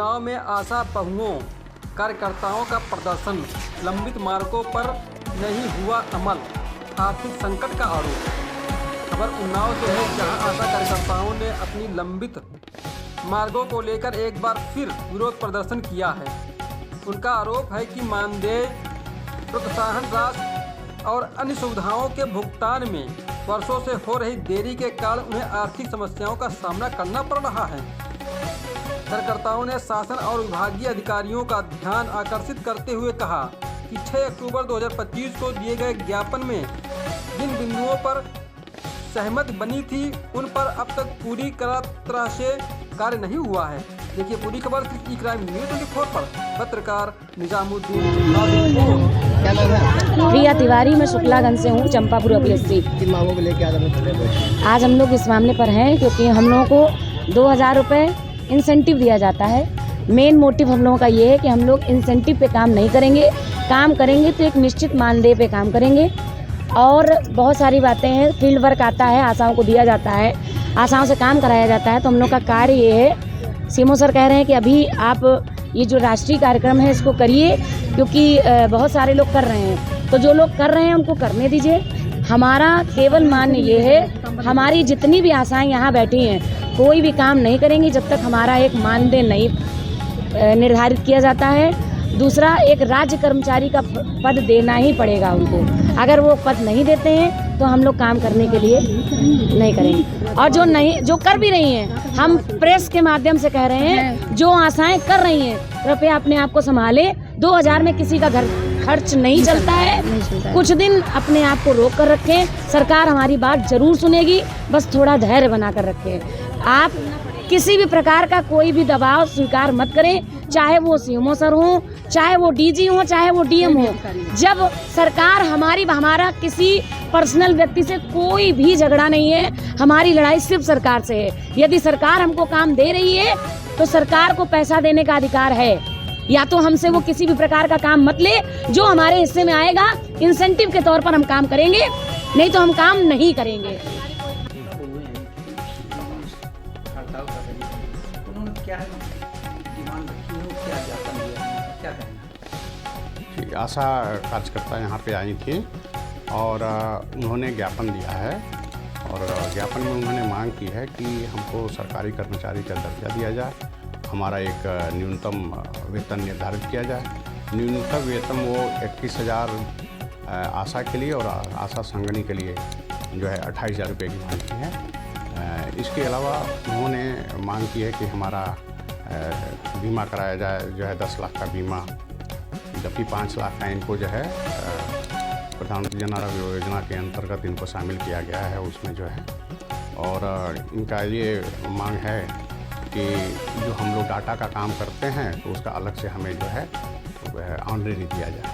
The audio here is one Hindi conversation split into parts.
उन्नाव में आशा बहुओं कार्यकर्ताओं का प्रदर्शन, लंबित मार्गों पर नहीं हुआ अमल, आर्थिक संकट का आरोप। खबर उन्नाव से है, जहां आशा कार्यकर्ताओं ने अपनी लंबित मार्गों को लेकर एक बार फिर विरोध प्रदर्शन किया है। उनका आरोप है कि मानदेय, प्रोत्साहन राशि और अन्य सुविधाओं के भुगतान में वर्षों से हो रही देरी के कारण उन्हें आर्थिक समस्याओं का सामना करना पड़ रहा है। कार्यकर्ताओं ने शासन और विभागीय अधिकारियों का ध्यान आकर्षित करते हुए कहा कि 6 अक्टूबर 2025 को दिए गए ज्ञापन में जिन बिंदुओं पर सहमति बनी थी, उन पर अब तक पूरी तरह से कार्य नहीं हुआ है। देखिए पूरी खबर ई क्राइम न्यूज़ 24 पर। पत्रकार निजामुद्दीन। क्या नाम है? प्रिया तिवारी। मैं शुक्लागंज से हूँ, चंपापुर अपीएससी। किन मांगों को लेकर आज हम लोग इस मामले पर हैं क्योंकि हम लोगों को 2000 रुपये इंसेंटिव दिया जाता है। मेन मोटिव हम लोगों का ये है कि हम लोग इंसेंटिव पे काम नहीं करेंगे, काम करेंगे तो एक निश्चित मानदेय पे काम करेंगे। और बहुत सारी बातें हैं, फील्ड वर्क आता है, आशाओं को दिया जाता है, आशाओं से काम कराया जाता है। तो हम लोग का कार्य ये है, सीएमओ सर कह रहे हैं कि अभी आप ये जो राष्ट्रीय कार्यक्रम है इसको करिए, क्योंकि बहुत सारे लोग कर रहे हैं, तो जो लोग कर रहे हैं उनको करने दीजिए। हमारा केवल मान्य ये है, हमारी जितनी भी आशाएं यहाँ बैठी हैं, कोई भी काम नहीं करेंगी जब तक हमारा एक मानदेय नहीं निर्धारित किया जाता है। दूसरा, एक राज्य कर्मचारी का पद देना ही पड़ेगा उनको। अगर वो पद नहीं देते हैं तो हम लोग काम करने के लिए नहीं करेंगे। और जो कर भी रही हैं, हम प्रेस के माध्यम से कह रहे हैं, जो आशाएं कर रही हैं कृपया अपने आप को संभालें। 2000 में किसी का घर खर्च नहीं चलता है। कुछ दिन अपने आप को रोक कर रखें, सरकार हमारी बात जरूर सुनेगी, बस थोड़ा धैर्य बना कर रखें। आप किसी भी प्रकार का कोई भी दबाव स्वीकार मत करें, चाहे वो सीएमओ सर हो, चाहे वो डीजी हो, चाहे वो डीएम हो। जब सरकार हमारा किसी पर्सनल व्यक्ति से कोई भी झगड़ा नहीं है, हमारी लड़ाई सिर्फ सरकार से है। यदि सरकार हमको काम दे रही है तो सरकार को पैसा देने का अधिकार है। या तो हमसे वो किसी भी प्रकार का काम मत ले, जो हमारे हिस्से में आएगा इंसेंटिव के तौर पर हम काम करेंगे, नहीं तो हम काम नहीं करेंगे। आशा कार्यकर्ता यहाँ पे आई थी और उन्होंने ज्ञापन दिया है और ज्ञापन में उन्होंने मांग की है कि हमको सरकारी कर्मचारी का दर्जा दिया जाए, हमारा एक न्यूनतम वेतन निर्धारित किया जाए। न्यूनतम वेतन वो 21,000 आशा के लिए और आशा संगनी के लिए जो है 28,000 रुपये की मांग की है। इसके अलावा उन्होंने मांग की है कि हमारा बीमा कराया जाए, जो है 10 लाख का बीमा, जबकि 5 लाख का इनको जो है प्रधानमंत्री जन आरोग्य योजना के अंतर्गत इनको शामिल किया गया है उसमें जो है। और इनका ये मांग है कि जो हम लोग डाटा का काम करते हैं तो उसका अलग से हमें जो है ऑनरेरी दिया जाए।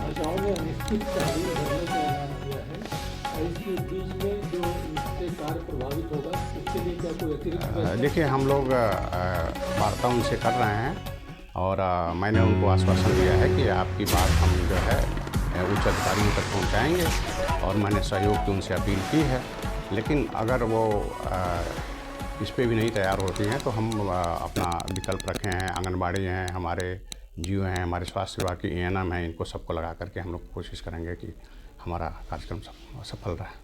आशाओं ने अनिश्चितकालीन धरने का ऐलान किया है, इसके बीच में जो इससे कार्य प्रभावित होगा उसके लिए क्या कोई अतिरिक्त? देखिए, हम लोग वार्ता उनसे कर रहे हैं और मैंने उनको आश्वासन दिया है कि आपकी बात हम जो है उच्च अधिकारियों तक पहुंचाएंगे और मैंने सहयोग की उनसे अपील की है। लेकिन अगर वो इस पे भी नहीं तैयार होती हैं तो हम अपना विकल्प रखे हैं। आंगनबाड़ी हैं, हमारे जीओ हैं, हमारे स्वास्थ्य विभाग की एएनएम हैं, इनको सबको लगा करके हम लोग कोशिश करेंगे कि हमारा कार्यक्रम सफल रहे।